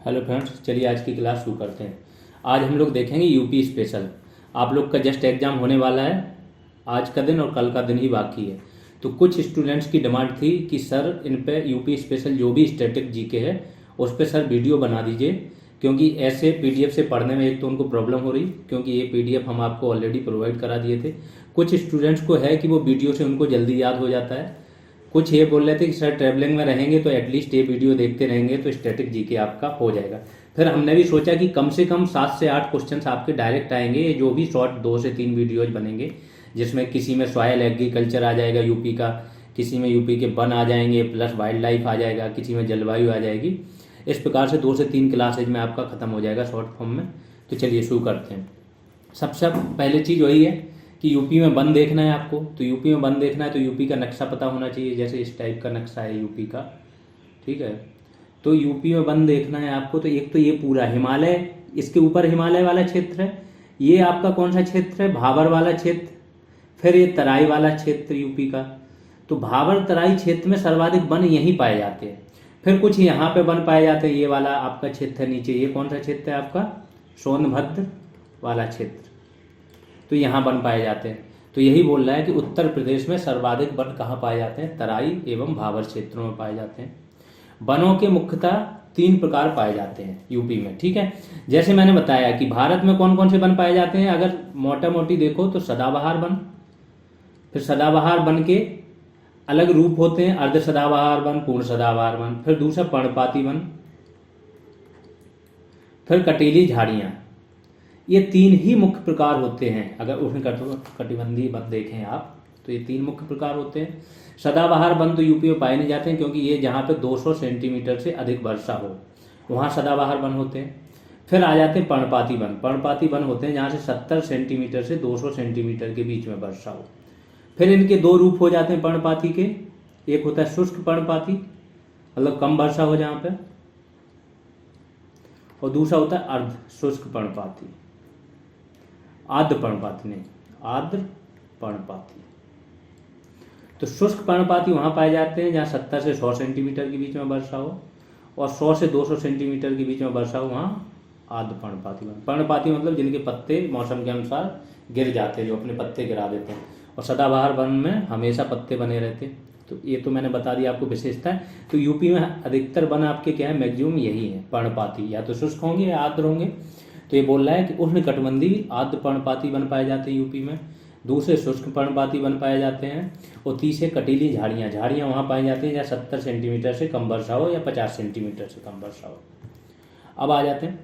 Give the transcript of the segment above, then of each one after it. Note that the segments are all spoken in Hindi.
हेलो फ्रेंड्स, चलिए आज की क्लास शुरू करते हैं। आज हम लोग देखेंगे यूपी स्पेशल। आप लोग का जस्ट एग्ज़ाम होने वाला है। आज का दिन और कल का दिन ही बाकी है। तो कुछ स्टूडेंट्स की डिमांड थी कि सर इन पे यूपी स्पेशल जो भी स्टैटिक जीके है उस पर सर वीडियो बना दीजिए, क्योंकि ऐसे पीडीएफ से पढ़ने में एक तो उनको प्रॉब्लम हो रही, क्योंकि ये पीडीएफ हम आपको ऑलरेडी प्रोवाइड करा दिए थे। कुछ स्टूडेंट्स को है कि वो वीडियो से उनको जल्दी याद हो जाता है। कुछ ये बोल रहे थे कि सर ट्रैवलिंग में रहेंगे तो एटलीस्ट ये वीडियो देखते रहेंगे तो स्टैटिक जीके आपका हो जाएगा। फिर हमने भी सोचा कि कम से कम 7 से 8 क्वेश्चंस आपके डायरेक्ट आएंगे, ये जो भी शॉर्ट 2 से 3 वीडियोज बनेंगे, जिसमें किसी में सॉयल एग्रीकल्चर आ जाएगा यूपी का, किसी में यूपी के वन आ जाएंगे प्लस वाइल्ड लाइफ आ जाएगा, किसी में जलवायु आ जाएगी। इस प्रकार से 2 से 3 क्लासेज में आपका खत्म हो जाएगा शॉर्ट फॉर्म में। तो चलिए शुरू करते हैं। सबसे पहले चीज़ वही है कि यूपी में वन देखना है आपको। तो यूपी में वन देखना है तो यूपी का नक्शा पता होना चाहिए, जैसे इस टाइप का नक्शा है यूपी का, ठीक है। तो यूपी में वन देखना है आपको। तो एक तो ये पूरा हिमालय, इसके ऊपर हिमालय वाला क्षेत्र है। ये आपका कौन सा क्षेत्र है? भाबर वाला क्षेत्र। फिर ये तराई वाला क्षेत्र यूपी का। तो भाबर तराई क्षेत्र में सर्वाधिक वन यहीं पाए जाते हैं। फिर कुछ यहाँ पे वन पाए जाते हैं। ये वाला आपका क्षेत्र है नीचे, ये कौन सा क्षेत्र है आपका? सोनभद्र वाला क्षेत्र। तो यहाँ वन पाए जाते हैं। तो यही बोल रहा है कि उत्तर प्रदेश में सर्वाधिक वन कहाँ पाए जाते हैं? तराई एवं भाबर क्षेत्रों में पाए जाते हैं। वनों के मुख्यतः 3 प्रकार पाए जाते हैं यूपी में, ठीक है। जैसे मैंने बताया कि भारत में कौन कौन से वन पाए जाते हैं, अगर मोटा मोटी देखो तो सदाबहार वन, फिर सदाबहार वन के अलग रूप होते हैं, अर्ध सदाबहार वन, पूर्ण सदाबहार वन, फिर दूसरा पर्णपाती वन, फिर कटीली झाड़ियाँ। ये 3 ही मुख्य प्रकार होते हैं। अगर उष्णकटिबंधीय वन देखें आप तो ये 3 मुख्य प्रकार होते हैं। सदाबहार वन तो यूपी में पाए नहीं जाते हैं, क्योंकि ये जहाँ पे 200 सेंटीमीटर से अधिक वर्षा हो वहाँ सदाबहार वन होते हैं। फिर आ जाते हैं पर्णपाती वन। पर्णपाती वन होते हैं जहाँ से 70 सेंटीमीटर से 200 सेंटीमीटर के बीच में वर्षा हो। फिर इनके 2 रूप हो जाते हैं पर्णपाती के। एक होता है शुष्क पर्णपाती, मतलब कम वर्षा हो जहाँ पे, और दूसरा होता है अर्ध शुष्क पर्णपाती, आर्द्र पर्णपाती नहीं, आर्द्र पर्णपाती। तो शुष्क पर्णपाती वहाँ पाए जाते हैं जहाँ 70 से 100 सेंटीमीटर के बीच में वर्षा हो, और 100 से 200 सेंटीमीटर के बीच में वर्षा हो वहाँ आर्द्र पर्णपाती वन। पर्णपाती मतलब जिनके पत्ते मौसम के अनुसार गिर जाते हैं, जो अपने पत्ते गिरा देते हैं। और सदाबहार वन में हमेशा पत्ते बने रहते हैं। तो ये तो मैंने बता दिया आपको विशेषता है। तो यूपी में अधिकतर वन आपके क्या है, मैक्सिमम यही है पर्णपाती, या तो शुष्क होंगे या आर्द्र होंगे। तो ये बोल रहा है कि उष्णकटिबंधीय आर्द्र पर्णपाती वन पाए जाते हैं यूपी में, दूसरे शुष्क पर्णपाती वन पाए जाते हैं, और तीसरे कटीली झाड़ियाँ। झाड़ियाँ वहाँ पाई जाती हैं जहाँ 70 सेंटीमीटर से कम वर्षा हो या 50 सेंटीमीटर से कम वर्षा हो। अब आ जाते हैं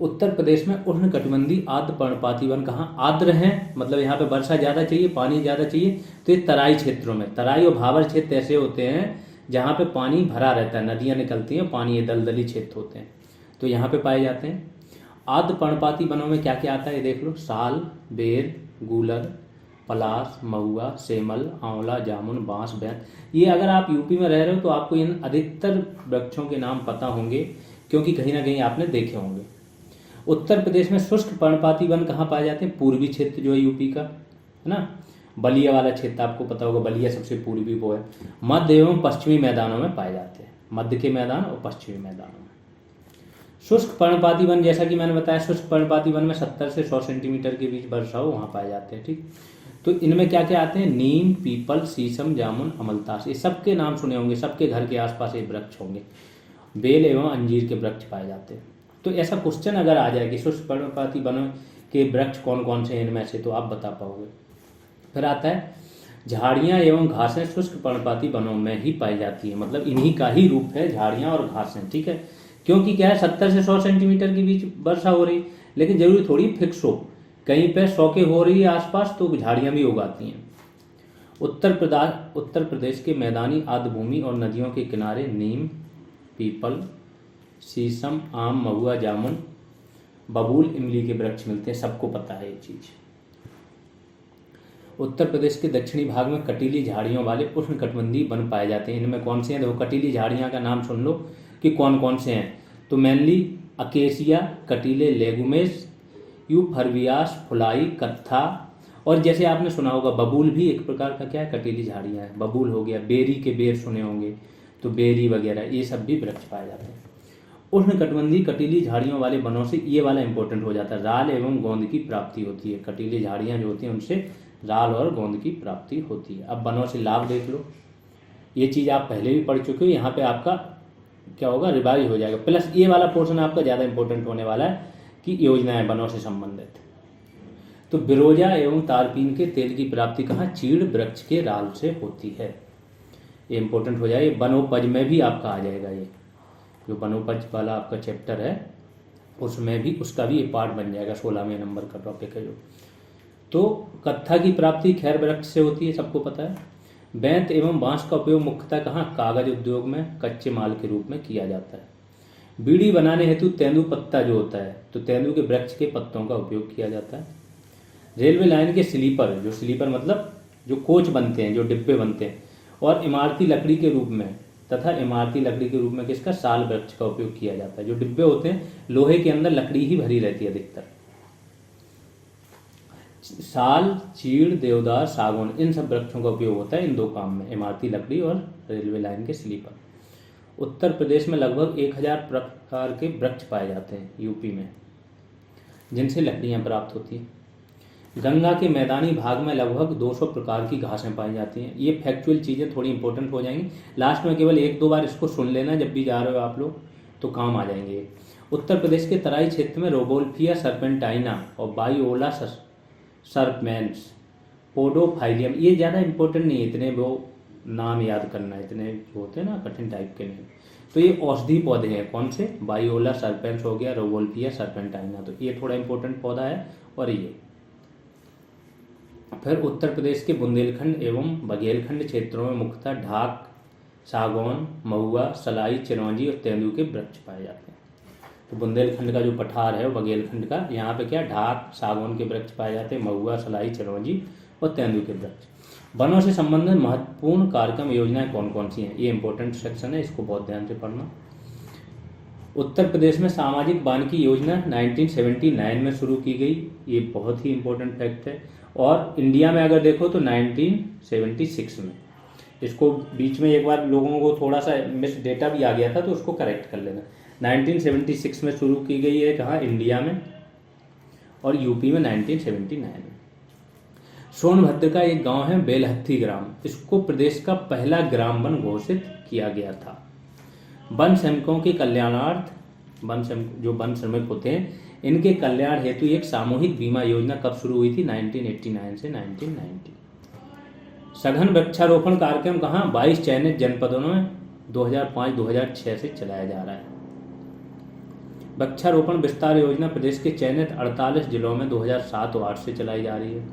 उत्तर प्रदेश में उष्णकटिबंधीय आर्द्र पर्णपाती वन कहाँ आर्द्र हैं, मतलब यहाँ पे वर्षा ज़्यादा चाहिए, पानी ज़्यादा चाहिए। तो ये तराई क्षेत्रों में, तराई और भाबर क्षेत्र ऐसे होते हैं जहाँ पे पानी भरा रहता है, नदियाँ निकलती हैं, पानी, ये दलदली क्षेत्र होते हैं, तो यहाँ पे पाए जाते हैं। आर्द्र पर्णपाती वनों में क्या क्या आता है ये देख लो। साल, बेर, गूलर, पलाश, महुआ, सेमल, आंवला, जामुन, बांस, बैत। ये अगर आप यूपी में रह रहे हो तो आपको इन अधिकतर वृक्षों के नाम पता होंगे, क्योंकि कहीं ना कहीं आपने देखे होंगे। उत्तर प्रदेश में शुष्क पर्णपाती वन कहाँ पाए जाते हैं? पूर्वी क्षेत्र जो है यूपी का, है ना, बलिया वाला क्षेत्र आपको पता होगा, बलिया सबसे पूर्वी वो है। मध्य एवं पश्चिमी मैदानों में पाए जाते हैं, मध्य के मैदान और पश्चिमी मैदानों में। शुष्क पर्णपाती वन, जैसा कि मैंने बताया, शुष्क पर्णपाती वन में 70 से 100 सेंटीमीटर के बीच वर्षा हो वहाँ पाए जाते हैं, ठीक। तो इनमें क्या क्या आते हैं? नीम, पीपल, शीशम, जामुन, अमलतास, ये सबके नाम सुने होंगे, सबके घर के आसपास ये वृक्ष होंगे। बेल एवं अंजीर के वृक्ष पाए जाते हैं। तो ऐसा क्वेश्चन अगर आ जाए कि शुष्क पर्णपाती वनों के वृक्ष कौन कौन से हैं इनमें से, तो आप बता पाओगे। फिर आता है झाड़ियाँ एवं घासें शुष्क पर्णपाती वनों में ही पाई जाती है, मतलब इन्हीं का ही रूप है झाड़ियाँ और घासें, ठीक है। क्योंकि क्या है, 70 से 100 सेंटीमीटर के बीच वर्षा हो रही, लेकिन जरूरी थोड़ी फिक्स हो, कहीं पे 100 के हो रही है आसपास तो झाड़ियाँ भी उगाती हैं। उत्तर प्रदेश के मैदानी आर्द्र भूमि और नदियों के किनारे नीम, पीपल, शीशम, आम, महुआ, जामुन, बबूल, इमली के वृक्ष मिलते हैं, सबको पता है ये चीज़। उत्तर प्रदेश के दक्षिणी भाग में कटीली झाड़ियों वाले उष्णकटिबंधीय वन पाए जाते हैं। इनमें कौन से हैं? देखो, कटीली झाड़ियाँ का नाम सुन लो कि कौन कौन से हैं। तो मेनली अकेसिया, कटीले लेगुमेस, यूफरबियास, फुलाई, कत्था, और जैसे आपने सुना होगा बबूल भी एक प्रकार का क्या है, कटीली झाड़ियाँ है, बबूल हो गया। बेरी के बेर सुने होंगे, तो बेरी वगैरह ये सब भी वृक्ष पाए जाते हैं। उष्णकटिबंधीय कटीली झाड़ियों वाले वनों से, ये वाला इंपॉर्टेंट हो जाता है, राल एवं गोंद की प्राप्ति होती है। कटीली झाड़ियाँ जो होती हैं उनसे राल और गोंद की प्राप्ति होती है। अब वनों से लाभ देख लो, ये चीज़ आप पहले भी पढ़ चुके हो, यहाँ पे आपका क्या होगा, रिवाइज हो जाएगा। प्लस ये वाला पोर्शन आपका ज़्यादा इंपॉर्टेंट होने वाला है कि योजनाएं वनों से संबंधित। तो बिरोजा एवं तारपीन के तेल की प्राप्ति कहाँ, चीड़ वृक्ष के राल से होती है। ये इंपॉर्टेंट हो जाएगा, वनोपज में भी आपका आ जाएगा। ये जो वनोपज वाला आपका चैप्टर है उसमें भी, उसका भी ये पार्ट बन जाएगा, 16वें नंबर का टॉपिक है जो। तो कत्था की प्राप्ति खैर वृक्ष से होती है, सबको पता है। बेंत एवं बांस का उपयोग मुख्यतः कहाँ, कागज उद्योग में कच्चे माल के रूप में किया जाता है। बीड़ी बनाने हेतु तेंदु पत्ता जो होता है, तो तेंदु के वृक्ष के पत्तों का उपयोग किया जाता है। रेलवे लाइन के स्लीपर, जो स्लीपर मतलब जो कोच बनते हैं, जो डिब्बे बनते हैं, और इमारती लकड़ी के रूप में, तथा इमारती लकड़ी के रूप में किसका, साल वृक्ष का उपयोग किया जाता है। जो डिब्बे होते हैं लोहे के अंदर लकड़ी ही भरी रहती है अधिकतर। साल, चीड़, देवदार, सागौन, इन सब वृक्षों का उपयोग होता है इन दो काम में, इमारती लकड़ी और रेलवे लाइन के स्लीपर। उत्तर प्रदेश में लगभग 1000 प्रकार के वृक्ष पाए जाते हैं यूपी में, जिनसे लकड़ियाँ प्राप्त होती हैं। गंगा के मैदानी भाग में लगभग 200 प्रकार की घासें पाई जाती हैं। ये फैक्चुअल चीज़ें थोड़ी इंपॉर्टेंट हो जाएंगी, लास्ट में केवल 1-2 बार इसको सुन लेना जब भी जा रहे हो आप लोग, तो काम आ जाएंगे। उत्तर प्रदेश के तराई क्षेत्र में रोबोल्फिया सर्पेंटाइना और बाइओला सर्पेंस, पोडोफाइलियम, ये ज़्यादा इंपॉर्टेंट नहीं है, इतने वो नाम याद करना, इतने जो होते हैं ना कठिन टाइप के नहीं। तो ये औषधि पौधे हैं, कौन से, बाइओला सर्पेंस हो गया, रोबोल्फिया सर्पेंटाइना, तो ये थोड़ा इंपॉर्टेंट पौधा है। और ये फिर उत्तर प्रदेश के बुंदेलखंड एवं बघेलखंड क्षेत्रों में मुख्यतः ढाक, सागौन, महुआ, सलाई, चिरौंजी और तेंदू के वृक्ष पाए जाते हैं। तो बुंदेलखंड का जो पठार है वो बघेलखंड का, यहाँ पे क्या, ढाक, सागौन के वृक्ष पाए जाते हैं, महुआ, सलाई, चिरौंजी और तेंदू के वृक्ष। वनों से संबंधित महत्वपूर्ण कार्यक्रम योजनाएं कौन कौन सी हैं, ये इंपॉर्टेंट सेक्शन है, इसको बहुत ध्यान से पढ़ना। उत्तर प्रदेश में सामाजिक वानिकी योजना 1979 में शुरू की गई, ये बहुत ही इंपॉर्टेंट फैक्ट है। और इंडिया में अगर देखो तो 1976 में, इसको बीच में एक बार लोगों को थोड़ा सा मिस डेटा भी आ गया था तो उसको करेक्ट कर लेना। 1976 में शुरू की गई है, कहाँ, इंडिया में, और यूपी में 1979 में। सोनभद्र का एक गांव है बेलहत्थी ग्राम, इसको प्रदेश का पहला ग्राम वन घोषित किया गया था। वन श्रमिकों के कल्याणार्थ, जो वन श्रमिक होते हैं इनके कल्याण हेतु एक सामूहिक बीमा योजना कब शुरू हुई थी, 1989 से 1990। सघन वृक्षारोपण कार्यक्रम कहाँ, 22 चयनित जनपदों में 2005-2006 से चलाया जा रहा है। वृक्षारोपण विस्तार योजना प्रदेश के चयनित 48 जिलों में 2007 और 2008 से चलाई जा रही है।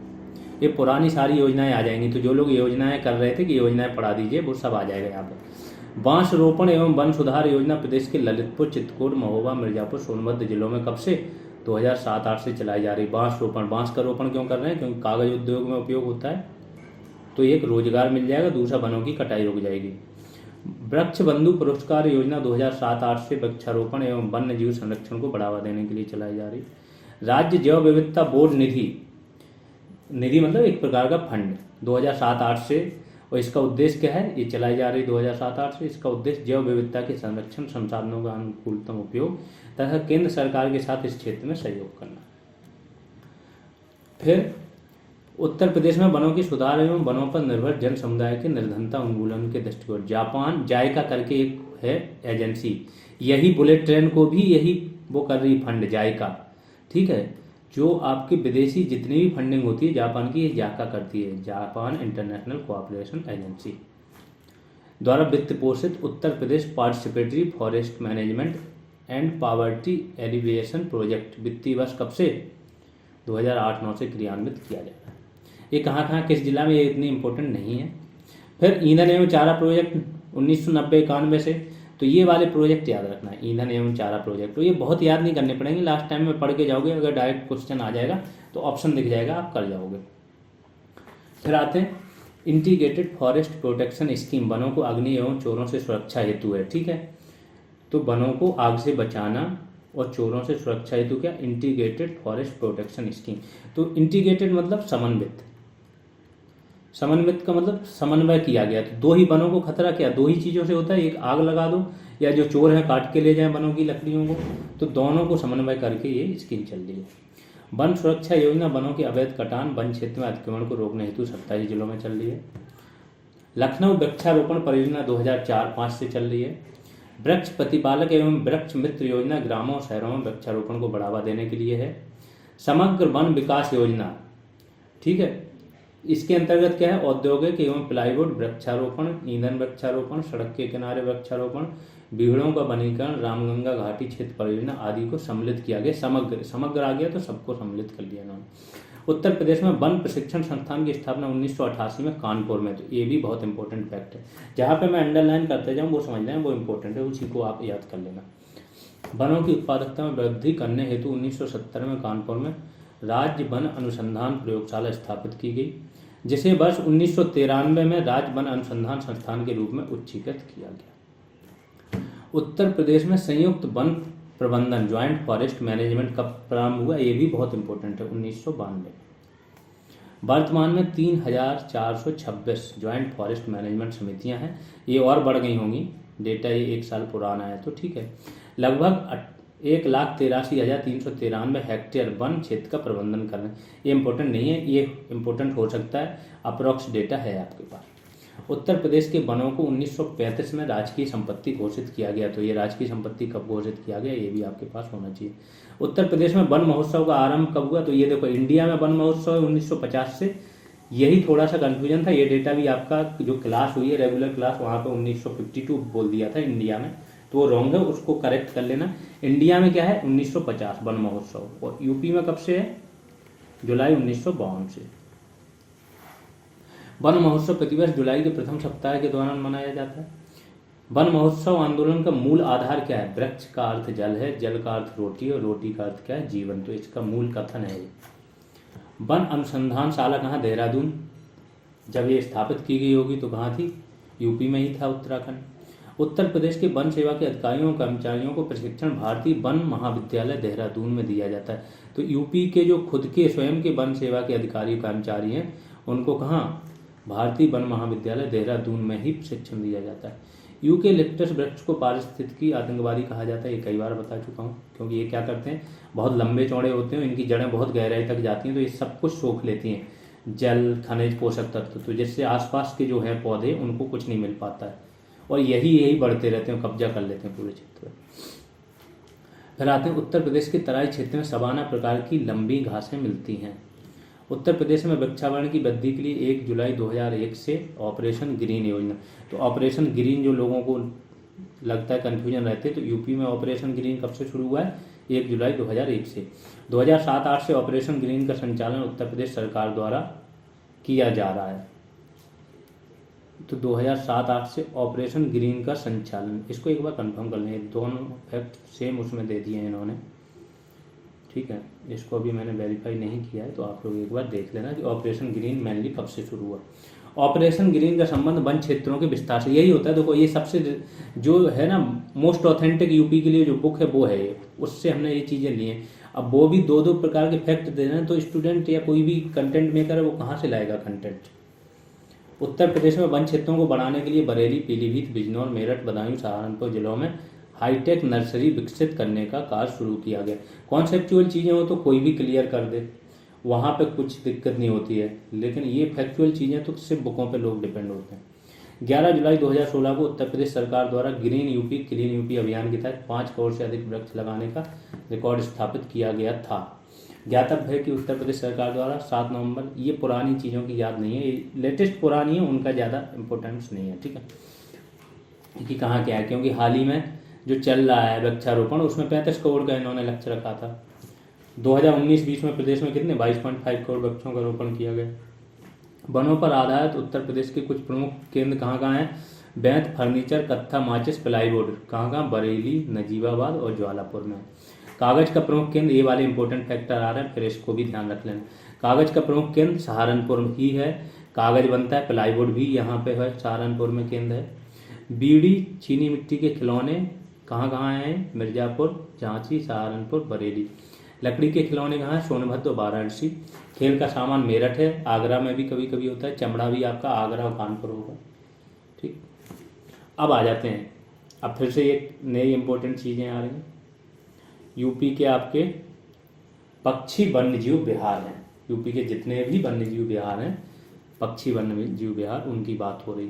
ये पुरानी सारी योजनाएं आ जाएंगी, तो जो लोग योजनाएं कर रहे थे कि योजनाएं पढ़ा दीजिए, वो सब आ जाएगा यहाँ पे। बांस रोपण एवं वन सुधार योजना प्रदेश के ललितपुर, चित्रकूट, महोबा, मिर्जापुर, सोनभद्र जिलों में कब से, 2007-08 से चलाई जा रही। बांस रोपण, बांस का रोपण क्यों कर रहे हैं, क्योंकि कागज उद्योग में उपयोग होता है, तो एक रोजगार मिल जाएगा, दूसरा वनों की कटाई रुक जाएगी। वृक्ष बंधु पुरस्कार योजना 2007-08 से वृक्षारोपण एवं वन्य जीव संरक्षण को बढ़ावा देने के लिए चलाई जा रही। राज्य जैव विविधता बोर्ड निधि मतलब एक प्रकार का फंड 2007-08 से, और इसका उद्देश्य क्या है, ये चलाई जा रही 2007-08 से। इसका उद्देश्य जैव विविधता के संरक्षण, संसाधनों का अनुकूलतम उपयोग तथा केंद्र सरकार के साथ इस क्षेत्र में सहयोग करना। फिर उत्तर प्रदेश में वनों की सुधार एवं वनों पर निर्भर जन समुदाय के निर्धनता उन्मूलन के दृष्टिकोण जापान जायका करके एक है एजेंसी, यही बुलेट ट्रेन को भी यही वो कर रही फंड, जायका, ठीक है। जो आपकी विदेशी जितनी भी फंडिंग होती है जापान की, ये जायका करती है, जापान इंटरनेशनल कोऑपरेशन एजेंसी द्वारा वित्त पोषित Uttar Pradesh participatory forest management and poverty alleviation project वित्तीय वर्ष कब से, 2008-09 से क्रियान्वित किया जा रहा है। ये कहाँ किस जिला में, ये इतनी इंपॉर्टेंट नहीं है। फिर ईंधन एवं चारा प्रोजेक्ट 1990-91 से, तो ये वाले प्रोजेक्ट याद रखना है, ईंधन एवं चारा प्रोजेक्ट। तो ये बहुत याद नहीं करने पड़ेंगे, लास्ट टाइम में पढ़ के जाओगे, अगर डायरेक्ट क्वेश्चन आ जाएगा तो ऑप्शन दिख जाएगा, आप कर जाओगे। फिर आते हैं इंटीग्रेटेड फॉरेस्ट प्रोटेक्शन स्कीम, वनों को अग्नि एवं चोरों से सुरक्षा हेतु है, ठीक है। तो वनों को आग से बचाना और चोरों से सुरक्षा हेतु क्या, इंटीग्रेटेड फॉरेस्ट प्रोटेक्शन स्कीम। तो इंटीग्रेटेड मतलब समन्वित, समन्वित का मतलब समन्वय किया गया। तो दो ही वनों को खतरा क्या, दो ही चीज़ों से होता है, एक आग लगा दो या जो चोर हैं काट के ले जाएं वनों की लकड़ियों को, तो दोनों को समन्वय करके ये स्कीम चल रही है। वन सुरक्षा योजना वनों के अवैध कटान वन क्षेत्र में अतिक्रमण को रोकने हेतु 27 जिलों में चल रही है। लखनऊ वृक्षारोपण परियोजना 2004-05 से चल रही है। वृक्ष प्रतिपालक एवं वृक्ष मित्र योजना ग्रामों और शहरों में वृक्षारोपण को बढ़ावा देने के लिए है। समग्र वन विकास योजना, ठीक है, इसके अंतर्गत क्या है, औद्योगिक एवं प्लाईवुड वृक्षारोपण, ईंधन वृक्षारोपण, सड़क के किनारे वृक्षारोपण, भीड़ों का वनीकरण, रामगंगा घाटी क्षेत्र परियोजना आदि को सम्मिलित किया गया। समग्र आ गया तो सबको सम्मिलित कर लिया इन्होंने। उत्तर प्रदेश में वन प्रशिक्षण संस्थान की स्थापना 1988 में कानपुर में, तो ये भी बहुत इंपॉर्टेंट फैक्ट है। जहाँ पे मैं अंडरलाइन करते जाऊँ वो समझ लें, वो इंपॉर्टेंट है, उसी को आप याद कर लेना। वनों की उत्पादकता में वृद्धि करने हेतु 1970 में कानपुर में राज्य वन अनुसंधान प्रयोगशाला स्थापित की गई, जिसे वर्ष 1993 में राज्य वन अनुसंधान संस्थान के रूप में उच्चीकृत किया गया। उत्तर प्रदेश में संयुक्त वन प्रबंधन ज्वाइंट फॉरेस्ट मैनेजमेंट कब प्रारंभ हुआ, ये भी बहुत इंपॉर्टेंट है, 1992। वर्तमान में 3426 ज्वाइंट फॉरेस्ट मैनेजमेंट समितियां हैं, ये और बढ़ गई होंगी, डेटा ये 1 साल पुराना है तो ठीक है। लगभग 1,83,393 हेक्टेयर वन क्षेत्र का प्रबंधन कर रहे हैं। ये इंपॉर्टेंट नहीं है, ये इंपॉर्टेंट हो सकता है, अप्रोक्स डेटा है आपके पास। उत्तर प्रदेश के वनों को 1935 में राजकीय संपत्ति घोषित किया गया, तो ये राजकीय संपत्ति कब घोषित किया गया ये भी आपके पास होना चाहिए। उत्तर प्रदेश में वन महोत्सव का आरंभ कब हुआ, तो ये देखो इंडिया में वन महोत्सव 1950 से, यही थोड़ा सा कंफ्यूजन था। ये डेटा भी आपका जो क्लास हुई है रेगुलर क्लास, वहाँ पे 1952 बोल दिया था इंडिया में, तो वो रॉन्ग है, उसको करेक्ट कर लेना। इंडिया में क्या है 1950 वन महोत्सव, और यूपी में कब से है, जुलाई 1952 से। वन महोत्सव प्रतिवर्ष जुलाई के प्रथम सप्ताह के दौरान मनाया जाता है। वन महोत्सव आंदोलन का मूल आधार क्या है, वृक्ष का अर्थ जल है, जल का अर्थ रोटी और रोटी का अर्थ क्या है, जीवन, तो इसका मूल कथन है। वन अनुसंधानशाला कहाँ, देहरादून। जब ये स्थापित की गई होगी तो कहाँ थी, यूपी में ही था, उत्तराखंड। उत्तर प्रदेश के वन सेवा के अधिकारियों और कर्मचारियों को प्रशिक्षण भारतीय वन महाविद्यालय देहरादून में दिया जाता है। तो यूपी के जो खुद के स्वयं के वन सेवा के अधिकारी कर्मचारी हैं उनको कहाँ, भारतीय वन महाविद्यालय देहरादून में ही प्रशिक्षण दिया जाता है। यूकेलिप्टस वृक्ष को पारिस्थितिकी आतंकवादी कहा जाता है, ये कई बार बता चुका हूँ, क्योंकि ये क्या करते हैं, बहुत लंबे चौड़े होते हैं, इनकी जड़ें बहुत गहराई तक जाती हैं, तो ये सब कुछ सोख लेती हैं, जल, खनिज, पोषक तत्व, तो जिससे आसपास के जो है पौधे उनको कुछ नहीं मिल पाता है, और यही बढ़ते रहते हैं, कब्जा कर लेते हैं पूरे क्षेत्र में। फिर आते हैं उत्तर प्रदेश के तराई क्षेत्र में सवाना प्रकार की लंबी घासें मिलती हैं। उत्तर प्रदेश में वृक्षावरण की वृद्धि के लिए 1 जुलाई 2001 से ऑपरेशन ग्रीन योजना, तो ऑपरेशन ग्रीन जो लोगों को लगता है कन्फ्यूजन रहते हैं, तो यूपी में ऑपरेशन ग्रीन कब से शुरू हुआ है, 1 जुलाई 2001 से। 2007-08 से ऑपरेशन ग्रीन का संचालन उत्तर प्रदेश सरकार द्वारा किया जा रहा है। तो 2007-08 से ऑपरेशन ग्रीन का संचालन, इसको एक बार कंफर्म कर लें, दोनों फैक्ट सेम उसमें दे दिए हैं इन्होंने, ठीक है। इसको अभी मैंने वेरीफाई नहीं किया है, तो आप लोग एक बार देख लेना कि ऑपरेशन ग्रीन मेनली कब से शुरू हुआ। ऑपरेशन ग्रीन का संबंध वन क्षेत्रों के विस्तार से, यही होता है। देखो ये सबसे जो है ना मोस्ट ऑथेंटिक यूपी के लिए जो बुक है वो है ये, उससे हमने ये चीज़ें ली हैं। अब वो भी 2-2 प्रकार के फैक्ट दे रहे हैं, तो स्टूडेंट या कोई भी कंटेंट मेकर है वो कहाँ से लाएगा कंटेंट। उत्तर प्रदेश में वन क्षेत्रों को बढ़ाने के लिए बरेली, पीलीभीत, बिजनौर, मेरठ, बदायूं, सहारनपुर जिलों में हाईटेक नर्सरी विकसित करने का कार्य शुरू किया गया। कॉन्सेप्चुअल चीज़ें हो तो कोई भी क्लियर कर दे, वहाँ पे कुछ दिक्कत नहीं होती है, लेकिन ये फैक्चुअल चीज़ें तो सिर्फ बुकों पे लोग डिपेंड होते हैं। 11 जुलाई 2016 को उत्तर प्रदेश सरकार द्वारा ग्रीन यूपी क्लीन यूपी अभियान के तहत 5 करोड़ से अधिक वृक्ष लगाने का रिकॉर्ड स्थापित किया गया था। ज्ञातव्य है कि उत्तर प्रदेश सरकार द्वारा 7 नवंबर, ये पुरानी चीज़ों की याद नहीं है, ये लेटेस्ट पुरानी है, उनका ज़्यादा इंपॉर्टेंस नहीं है, ठीक है, कि कहाँ क्या है, क्योंकि हाल ही में जो चल रहा है वृक्षारोपण उसमें 35 करोड़ का इन्होंने लक्ष्य रखा था। 2019-20 में प्रदेश में कितने 22.5 करोड़ वृक्षों का रोपण किया गया। वनों पर आधारित उत्तर प्रदेश के कुछ प्रमुख केंद्र कहाँ हैं, बैंत फर्नीचर, कत्था, माचिस, प्लाईवुड, कहाँ, बरेली, नजीबाबाद और ज्वालापुर में। कागज़ का प्रमुख केंद्र, ये वाले इंपॉर्टेंट फैक्टर आ रहे हैं, फिर इसको भी ध्यान रख लेना। कागज़ का प्रमुख केंद्र सहारनपुर ही है, कागज़ बनता है, प्लाईवुड भी यहाँ पे है, सहारनपुर में केंद्र है। बीड़ी, चीनी मिट्टी के खिलौने कहाँ हैं, मिर्ज़ापुर, झांसी, सहारनपुर, बरेली। लकड़ी के खिलौने कहाँ है? सोनभद्र और वाराणसी। खेल का सामान मेरठ है, आगरा में भी कभी कभी होता है। चमड़ा भी आपका आगरा और कानपुर होगा। ठीक, अब आ जाते हैं, अब फिर से एक नई इंपॉर्टेंट चीज़ें आ रही हैं। यूपी के आपके पक्षी वन्यजीव विहार हैं, यूपी के जितने भी वन्यजीव विहार हैं, पक्षी वन्यजीव विहार, उनकी बात हो रही।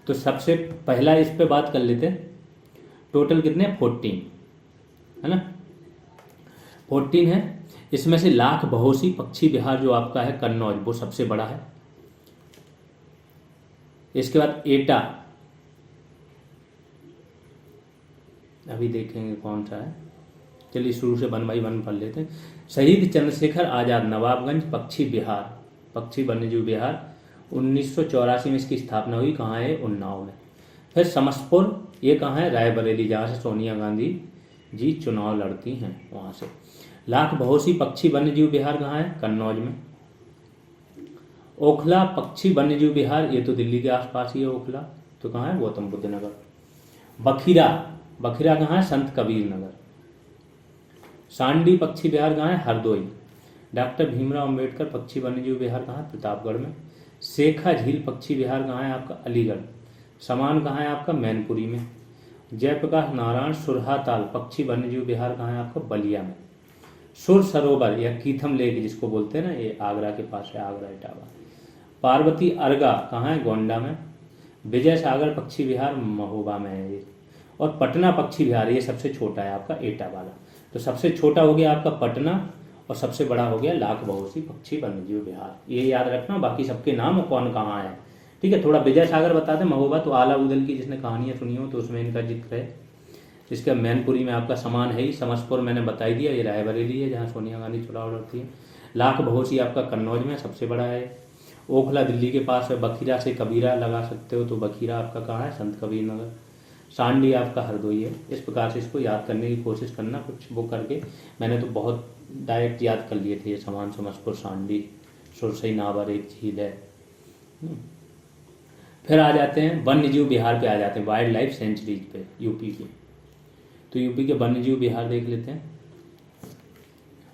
तो सबसे पहला इस पे बात कर लेते हैं। टोटल कितने? 14 है ना, 14 है। इसमें से लाख बहोसी पक्षी विहार जो आपका है कन्नौज, वो सबसे बड़ा है। इसके बाद एटा, अभी देखेंगे कौन सा है। चलिए शुरू से 1 बाई 1 पढ़ लेते हैं। शहीद चंद्रशेखर आजाद नवाबगंज पक्षी विहार, पक्षी वन्यजीव विहार, 1984 में इसकी स्थापना हुई। कहाँ है? उन्नाव में। फिर समसपुर, ये कहाँ है? रायबरेली, जहाँ से सोनिया गांधी जी चुनाव लड़ती हैं, वहाँ से। लाख बहोसी पक्षी वन्यजीव विहार कहाँ है? कन्नौज में। ओखला पक्षी वन्यजीव विहार, ये तो दिल्ली के आसपास ही है ओखला, तो कहाँ है? गौतम बुद्ध नगर। बखीरा, बखीरा कहाँ है? संत कबीर नगर। सांडी पक्षी विहार कहाँ है? हरदोई। डॉक्टर भीमराव अंबेडकर पक्षी वन्यजीव विहार कहाँ है? प्रतापगढ़ में। शेखा झील पक्षी विहार कहाँ है? आपका अलीगढ़। समान कहाँ है? आपका मैनपुरी में। जयप्रकाश नारायण सुरहाताल पक्षी वन्यजीव विहार कहाँ है? आपका बलिया में। सुर सरोवर या कीथम लेक जिसको बोलते हैं ना, ये आगरा के पास है, आगरा इटावा। पार्वती अर्गा कहाँ है? गोंडा में। विजय सागर पक्षी विहार महोबा में है ये। और पटना पक्षी विहार, ये सबसे छोटा है आपका, एटा वाला। तो सबसे छोटा हो गया आपका पटना, और सबसे बड़ा हो गया लाख बहोसी पक्षी वन्यजीव विहार। ये याद रखना, बाकी सबके नाम और कौन कहाँ है। ठीक है, थोड़ा विजय सागर बता दें, महोबा तो आला उदल की जिसने कहानियाँ सुनी हो तो उसमें इनका जिक्र है। इसका मैनपुरी में आपका समान है ही। समसपुर मैंने बता ही दिया, ये रायबरेली है जहाँ सोनिया गांधी चुनाव लड़ती है। लाख बहोसी आपका कन्नौज में सबसे बड़ा है। ओखला दिल्ली के पास है। बखीरा से कबीरा लगा सकते हो, तो बखीरा आपका कहाँ है? संत कबीर नगर। सांडी आपका हरदोई है। इस प्रकार से इसको याद करने की कोशिश करना, कुछ वो करके। मैंने तो बहुत डायरेक्ट याद कर लिए थे ये समान, समसपुर, सांडी, सुरसई, नावर एक झील है। फिर आ जाते हैं वन्यजीव विहार पे, आ जाते हैं वाइल्ड लाइफ सेंचुरीज पे यूपी की। तो यूपी के वन्यजीव विहार देख लेते हैं।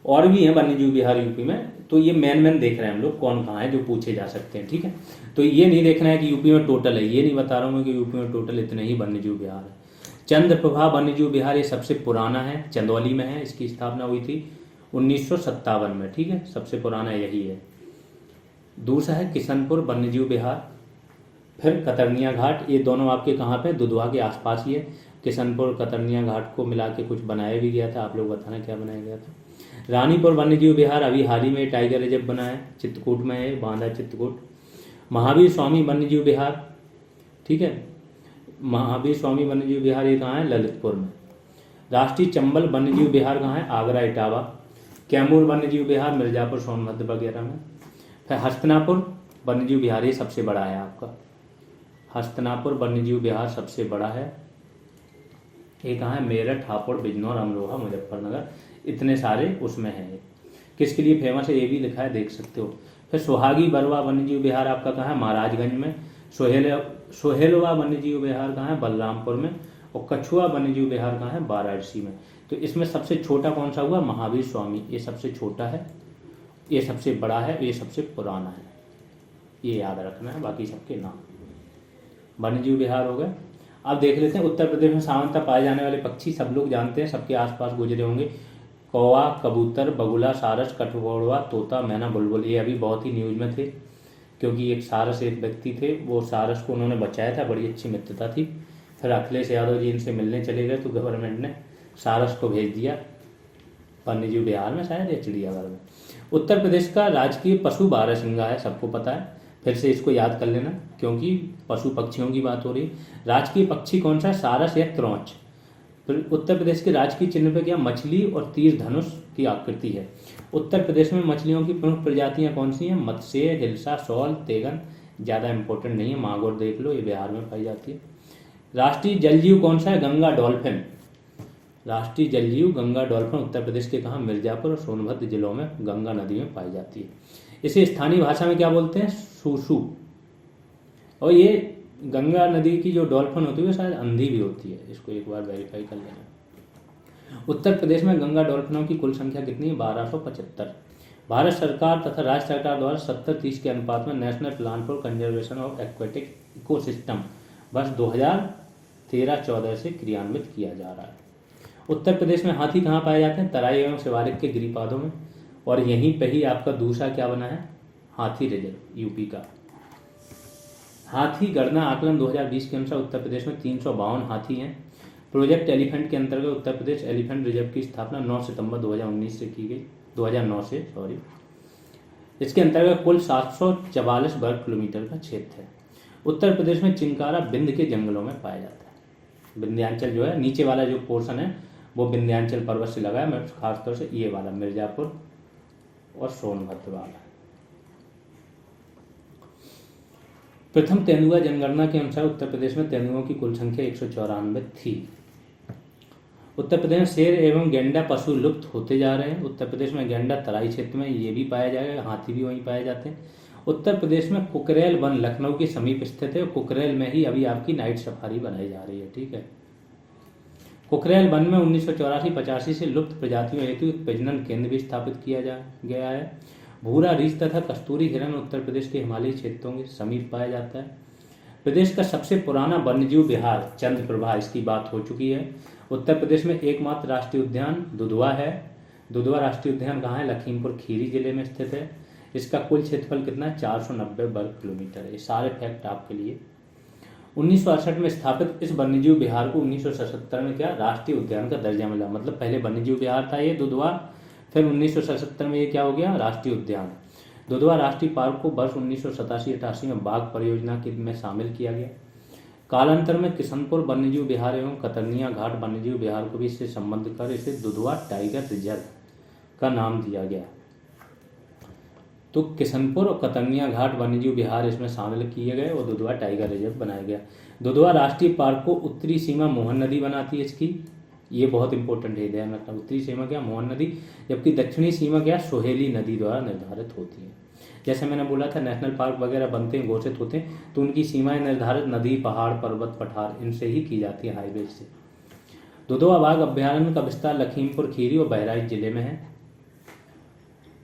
और भी हैं वन्यजीव विहार यूपी में, तो ये मेन देख रहे हैं हम लोग कौन कहाँ है, जो पूछे जा सकते हैं। ठीक है, तो ये नहीं देखना है कि यूपी में टोटल है, ये नहीं बता रहा हूँ कि यूपी में टोटल इतने ही वन्यजीव विहार है। चंद्रप्रभा वन्यजीव विहार ये सबसे पुराना है, चंदौली में है। इसकी स्थापना हुई थी 1957 में। ठीक है, सबसे पुराना यही है। दूसरा है किशनपुर वन्यजीव विहार। फिर कतरनिया घाट, ये दोनों आपके कहाँ पे? दुधवा के आसपास ही है। किशनपुर कतरनिया घाट को मिला के कुछ बनाया भी गया था, आप लोग बताना क्या बनाया गया था। रानीपुर वन्यजीव विहार अभी हाल ही में टाइगर रिजर्व बना है, चित्रकूट में है, बांदा चित्रकूट। महावीर स्वामी वन्यजीव विहार, ठीक है, महावीर स्वामी वन्यजीव विहार ये कहाँ है? ललितपुर में। राष्ट्रीय चंबल वन्यजीव विहार कहाँ है? आगरा इटावा। कैमूर वन्यजीव विहार मिर्जापुर, सोनभद्र वगैरह में। फिर हस्तनापुर वन्यजीव विहार ये सबसे बड़ा है आपका, हस्तनापुर वन्यजीव विहार सबसे बड़ा है। ये कहाँ है? मेरठ, हापुड़, बिजनौर, अमरोहा, मुजफ्फरनगर, इतने सारे उसमें हैं। किसके लिए फेमस है ये भी लिखा है, देख सकते हो। फिर सुहागी बरवा वन्यजीव विहार आपका कहाँ है? महाराजगंज में। सोहेलवा वन्यजीव विहार कहाँ है? बलरामपुर में। और कछुआ वन्यजीव विहार कहाँ है? वाराणसी में। तो इसमें सबसे छोटा कौन सा हुआ? महावीर स्वामी, ये सबसे छोटा है, ये सबसे बड़ा है, ये सबसे पुराना है, ये याद रखना है। बाकी सबके नाम वन्यजीव विहार हो गए। अब देख लेते हैं उत्तर प्रदेश में सामान्यतः पाए जाने वाले पक्षी, सब लोग जानते हैं, सबके आसपास गुजरे होंगे। कौवा, कबूतर, बगुला, सारस, कठफोड़वा, तोता, मैना, बुलबुल। ये अभी बहुत ही न्यूज़ में थे, क्योंकि एक सारस, एक व्यक्ति थे, वो सारस को उन्होंने बचाया था, बड़ी अच्छी मित्रता थी। फिर अखिलेश यादव जी इनसे मिलने चले गए, तो गवर्नमेंट ने सारस को भेज दिया वन्यजीव विहार में, शायद या चिड़ियाघर में। उत्तर प्रदेश का राजकीय पशु बारहसिंगा है, सबको पता है। फिर से इसको याद कर लेना, क्योंकि पशु पक्षियों की बात हो रही। राजकीय पक्षी कौन सा है? सारस या क्रौच। फिर उत्तर प्रदेश के राजकीय चिन्ह पे क्या? मछली और तीर धनुष की आकृति है। उत्तर प्रदेश में मछलियों की प्रमुख प्रजातियां कौन सी हैं? मत्स्य, हिल्सा, शॉल, तेगन। ज़्यादा इंपॉर्टेंट नहीं है, मांगोर देख लो, ये बिहार में पाई जाती है। राष्ट्रीय जलजीव कौन सा है? गंगा डॉल्फिन। राष्ट्रीय जलजीव गंगा डॉल्फिन उत्तर प्रदेश के कहाँ? मिर्जापुर और सोनभद्र जिलों में गंगा नदी में पाई जाती है। इसे स्थानीय भाषा में क्या बोलते हैं? सूसू। और ये गंगा नदी की जो डॉल्फिन होती है शायद अंधी भी होती है, इसको एक बार वेरीफाई कर लेना। उत्तर प्रदेश में गंगा डॉल्फिनों की कुल संख्या कितनी है? 1275। भारत सरकार तथा राज्य सरकार द्वारा 70-30 के अनुपात में national plan for conservation of aquatic ecosystem वर्ष 2013-14 से क्रियान्वित किया जा रहा है। उत्तर प्रदेश में हाथी कहाँ पाए जाते हैं? तराई एवं शिवालिक के गिरिपादों में, और यहीं पे ही आपका दूसरा क्या बना है? हाथी रिजर्व यूपी का। हाथी गणना आकलन 2020 के अनुसार उत्तर प्रदेश में 352 हाथी हैं। प्रोजेक्ट एलिफेंट के अंतर्गत उत्तर प्रदेश एलिफेंट रिजर्व की स्थापना 9 सितंबर 2019 से की गई, 2009 से सॉरी। इसके अंतर्गत कुल 744 वर्ग किलोमीटर का क्षेत्र है। उत्तर प्रदेश में चिंकारा विंध्य के जंगलों में पाया जाता है। विंध्याचल जो है, नीचे वाला जो पोर्शन है वो विंध्याचल पर्वत से लगा है, खासतौर से ये वाला मिर्जापुर और सोनभद्र वाला। प्रथम तेंदुआ जनगणना के अनुसार उत्तर प्रदेश में तेंदुओं की कुल संख्या 194 थी। उत्तर प्रदेश में शेर एवं गैंडा पशु लुप्त होते जा रहे हैं। उत्तर प्रदेश में गैंडा तराई क्षेत्र में ये भी पाया जाएगा, हाथी भी वहीं पाए जाते हैं। उत्तर प्रदेश में कुकरेल वन लखनऊ के समीप स्थित है। कुकरेल में ही अभी आपकी नाइट सफारी बनाई जा रही है, ठीक है। कुकरेल वन में 1984-85 से लुप्त प्रजातियों हेतु प्रजनन केंद्र भी स्थापित किया गया है। भूरा रीछ तथा कस्तूरी हिरण उत्तर प्रदेश के हिमालयी क्षेत्रों के समीप पाया जाता है। प्रदेश का सबसे पुराना वन्यजीव विहार चंद्रप्रभा, इसकी बात हो चुकी है। उत्तर प्रदेश में एकमात्र राष्ट्रीय उद्यान दुधवा है। दुधवा राष्ट्रीय उद्यान कहाँ है? लखीमपुर खीरी जिले में स्थित है। इसका कुल क्षेत्रफल कितना है? 490 वर्ग किलोमीटर है। ये सारे फैक्ट आपके लिए। 1968 में स्थापित इस वन्यजीव विहार को 1977 में क्या राष्ट्रीय उद्यान का दर्जा मिला। मतलब पहले वन्यजीव विहार था ये दुधवा, फिर 1977 में ये क्या हो गया? राष्ट्रीय उद्यान। दुधवा राष्ट्रीय पार्क को वर्ष 1987-88 में बाघ परियोजना के में शामिल किया गया। कालांतर में किशनपुर वन्यजीव विहार एवं कतरनिया घाट वन्यजीव विहार को भी इससे संबंध कर इसे दुधवा टाइगर रिजर्व का नाम दिया गया। तो किशनपुर और कतरनिया घाट वन्यजीव विहार इसमें शामिल किए गए और दुधवा टाइगर रिजर्व बनाया गया। दुधवा राष्ट्रीय पार्क को उत्तरी सीमा मोहन नदी बनाती है इसकी, ये बहुत इंपॉर्टेंट है, ध्यान रखना। उत्तरी सीमा क्या? मोहन नदी, जबकि दक्षिणी सीमा क्या? सोहेली नदी द्वारा निर्धारित होती है। जैसे मैंने बोला था नेशनल पार्क वगैरह बनते हैं, घोषित होते हैं, तो उनकी सीमाएं निर्धारित नदी, पहाड़, पर्वत, पठार इनसे ही की जाती है, हाईवे से। दुधवा बाघ अभ्यारण्य का विस्तार लखीमपुर खीरी और बहराइच जिले में है।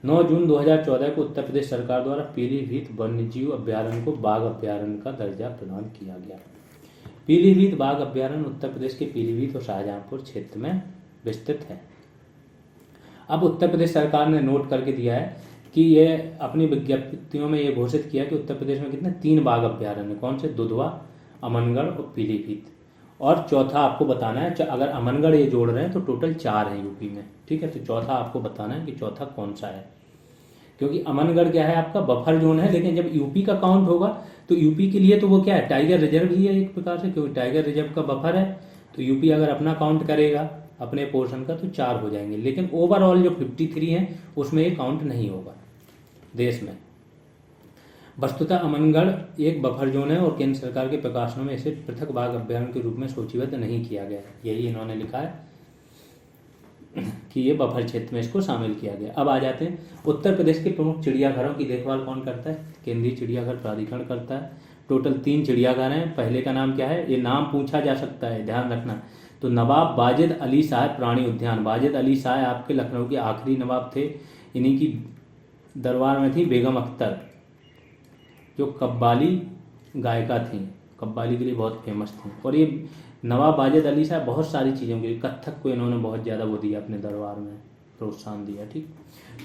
9 जून 2014 को उत्तर प्रदेश सरकार द्वारा पीलीभीत वन्यजीव अभ्यारण्य को बाघ अभ्यारण्य का दर्जा प्रदान किया गया। पीलीभीत बाघ अभ्यारण्य उत्तर प्रदेश के पीलीभीत और शाहजहांपुर क्षेत्र में विस्तृत है। अब उत्तर प्रदेश सरकार ने नोट करके दिया है कि ये अपनी विज्ञप्तियों में ये घोषित किया कि उत्तर प्रदेश में कितने 3 बाघ अभ्यारण्य, कौन से? दुधवा, अमनगढ़ और पीलीभीत। और चौथा आपको बताना है, अगर अमनगढ़ ये जोड़ रहे हैं तो टोटल 4 हैं यूपी में, ठीक है। तो चौथा आपको बताना है कि चौथा कौन सा है, क्योंकि अमनगढ़ क्या है? आपका बफर जोन है, लेकिन जब यूपी का काउंट होगा तो यूपी के लिए तो वो क्या है? टाइगर रिजर्व ही है एक प्रकार से, क्योंकि टाइगर रिजर्व का बफर है। तो यूपी अगर अपना काउंट करेगा अपने पोर्शन का तो 4 हो जाएंगे, लेकिन ओवरऑल जो 53 है उसमें ये काउंट नहीं होगा देश में। वस्तुतः अमनगढ़ एक बफर जोन है और केंद्र सरकार के प्रकाशनों में इसे पृथक बाघ अभ्यारण्य के रूप में सूचीबद्ध नहीं किया गया है। यही इन्होंने लिखा है कि ये बफर क्षेत्र में इसको शामिल किया गया। अब आ जाते हैं उत्तर प्रदेश के प्रमुख चिड़ियाघरों की देखभाल कौन करता है? केंद्रीय चिड़ियाघर प्राधिकरण करता है। टोटल 3 चिड़ियाघर हैं। पहले का नाम क्या है? ये नाम पूछा जा सकता है, ध्यान रखना। तो नवाब वाजिद अली शाह प्राणी उद्यान। वाजिद अली शाह आपके लखनऊ के आखिरी नवाब थे। इन्हीं की दरबार में थी बेगम अख्तर, जो कव्वाली गायिका थी, कव्वाली के लिए बहुत फेमस थी। और ये नवाब वाजिद अली शाह बहुत सारी चीज़ों के लिए, कथक को इन्होंने बहुत ज़्यादा वो दिया, अपने दरबार में प्रोत्साहन दिया, ठीक।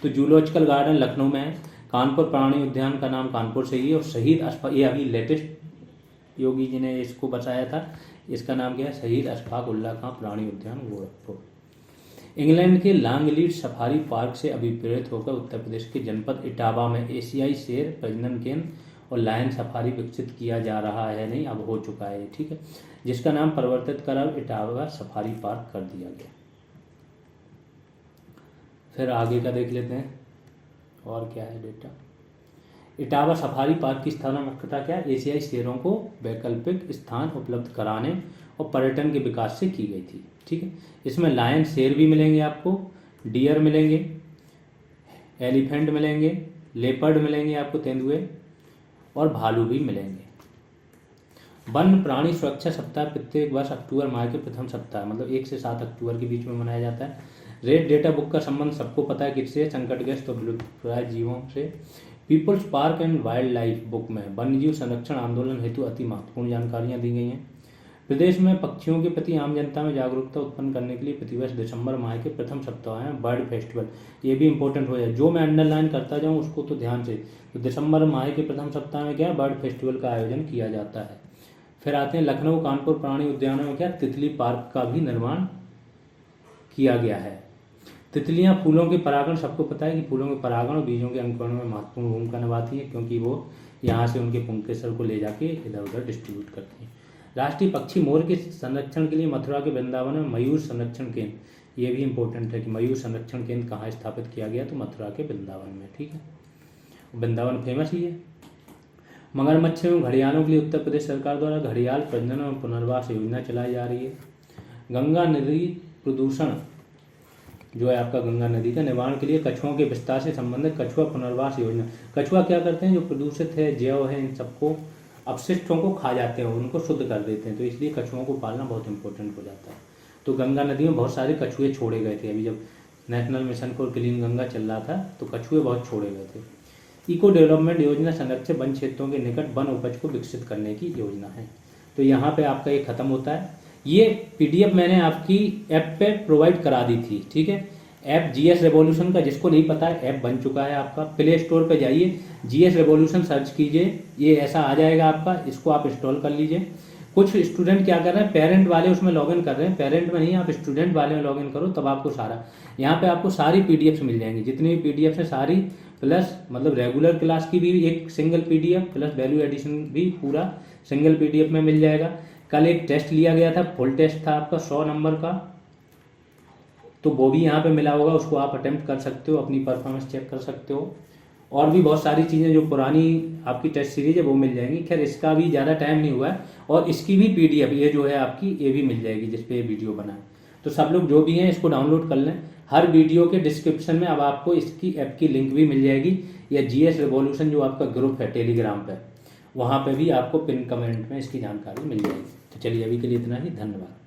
तो जूलॉजिकल गार्डन लखनऊ में है। कानपुर प्राणी उद्यान का नाम कानपुर से ही है। और शहीद अशफाक, ये अभी लेटेस्ट योगी जी ने इसको बचाया था, इसका नाम क्या है? शहीद अशफाक उल्लाह खां प्राणी उद्यान गोरखपुर। इंग्लैंड के लॉन्गलीड सफारी पार्क से अभिप्रेरित होकर उत्तर प्रदेश के जनपद इटावा में एशियाई शेर प्रजनन केंद्र और लायन सफारी विकसित किया जा रहा है, नहीं अब हो चुका है, ठीक है, जिसका नाम परिवर्तित कर अब इटावा सफारी पार्क कर दिया गया। फिर आगे का देख लेते हैं और क्या है डेटा। इटावा सफारी पार्क की स्थापना मुख्यतः क्या? एशियाई शेरों को वैकल्पिक स्थान उपलब्ध कराने और पर्यटन के विकास से की गई थी, ठीक है। इसमें लायन शेर भी मिलेंगे आपको, डियर मिलेंगे, एलिफेंट मिलेंगे, लेपर्ड मिलेंगे आपको, तेंदुए, और भालू भी मिलेंगे। वन प्राणी सुरक्षा सप्ताह प्रत्येक वर्ष अक्टूबर माह के प्रथम सप्ताह मतलब 1 से 7 अक्टूबर के बीच में मनाया जाता है। रेड डेटा बुक का संबंध सबको पता है किससे, संकटग्रस्त और विलुप्तप्राय जीवों से। People's park and wildlife book में वन्यजीव संरक्षण आंदोलन हेतु अति महत्वपूर्ण जानकारियां दी गई हैं। प्रदेश में पक्षियों के प्रति आम जनता में जागरूकता उत्पन्न करने के लिए प्रतिवर्ष दिसंबर माह के प्रथम सप्ताह है बर्ड फेस्टिवल। ये भी इंपॉर्टेंट हो जाए, जो मैं अंडरलाइन करता जाऊँ उसको तो ध्यान से। तो दिसंबर माह के प्रथम सप्ताह में क्या बर्ड फेस्टिवल का आयोजन किया जाता है। फिर आते हैं लखनऊ कानपुर प्राणी उद्यानों में क्या तितली पार्क का भी निर्माण किया गया है। तितलियां फूलों के परागण, सबको पता है कि फूलों के परागण और बीजों के अंकुरण में महत्वपूर्ण भूमिका निभाती है, क्योंकि वो यहाँ से उनके पुंकेसर को ले जाके इधर उधर डिस्ट्रीब्यूट करती हैं। राष्ट्रीय पक्षी मोर के संरक्षण के लिए मथुरा के वृंदावन में मयूर संरक्षण केंद्र, ये भी इंपॉर्टेंट है कि मयूर संरक्षण केंद्र कहाँ स्थापित किया गया, तो मथुरा के वृंदावन में। ठीक है, वृंदावन फेमस ही है। मगरमच्छ एवं घड़ियालों के लिए उत्तर प्रदेश सरकार द्वारा घड़ियाल प्रजनन और पुनर्वास योजना चलाई जा रही है। गंगा नदी प्रदूषण जो है आपका गंगा नदी का निवारण के लिए कछुओं के विस्तार से संबंधित कछुआ पुनर्वास योजना। कछुआ क्या करते हैं, जो प्रदूषित है जैव है इन सबको अपशिष्टों को खा जाते हैं, उनको शुद्ध कर देते हैं, तो इसलिए कछुओं को पालना बहुत इंपॉर्टेंट हो जाता है। तो गंगा नदी में बहुत सारे कछुए छोड़े गए थे, अभी जब national mission for clean Ganga चल रहा था तो कछुए बहुत छोड़े गए थे। इको डेवलपमेंट योजना संरक्षित वन क्षेत्रों के निकट वन उपज को विकसित करने की योजना है। तो यहाँ पे आपका ये खत्म होता है। ये पीडीएफ मैंने आपकी ऐप पे प्रोवाइड करा दी थी। ठीक है, ऐप जीएस रेवोल्यूशन का, जिसको नहीं पता है ऐप बन चुका है आपका। प्ले स्टोर पे जाइए, जीएस रेवोल्यूशन सर्च कीजिए, ये ऐसा आ जाएगा आपका, इसको आप इंस्टॉल कर लीजिए। कुछ स्टूडेंट क्या कर रहे हैं, पेरेंट वाले उसमें लॉगिन कर रहे हैं, पेरेंट में नहीं, आप स्टूडेंट वाले में लॉगिन करो, तब आपको सारा यहाँ पे आपको सारी पीडीएफ मिल जाएंगी, जितनी भी पीडीएफ है सारी, प्लस मतलब रेगुलर क्लास की भी एक single PDF plus value addition भी पूरा सिंगल पीडीएफ में मिल जाएगा। कल एक टेस्ट लिया गया था, फुल टेस्ट था आपका 100 नंबर का, तो वो भी यहाँ पे मिला होगा, उसको आप अटेम्प्ट कर सकते हो, अपनी परफॉर्मेंस चेक कर सकते हो। और भी बहुत सारी चीज़ें जो पुरानी आपकी टेस्ट सीरीज है वो मिल जाएंगी। खैर इसका भी ज़्यादा टाइम नहीं हुआ है, और इसकी भी पीडीएफ ये जो है आपकी ये भी मिल जाएगी जिस पे ये वीडियो बना है। तो सब लोग जो भी हैं इसको डाउनलोड कर लें। हर वीडियो के डिस्क्रिप्शन में अब आपको इसकी ऐप की लिंक भी मिल जाएगी, या जीएस रेवोल्यूशन जो आपका ग्रुप है टेलीग्राम पे, वहाँ पे भी आपको पिन कमेंट में इसकी जानकारी मिल जाएगी। तो चलिए अभी के लिए इतना ही, धन्यवाद।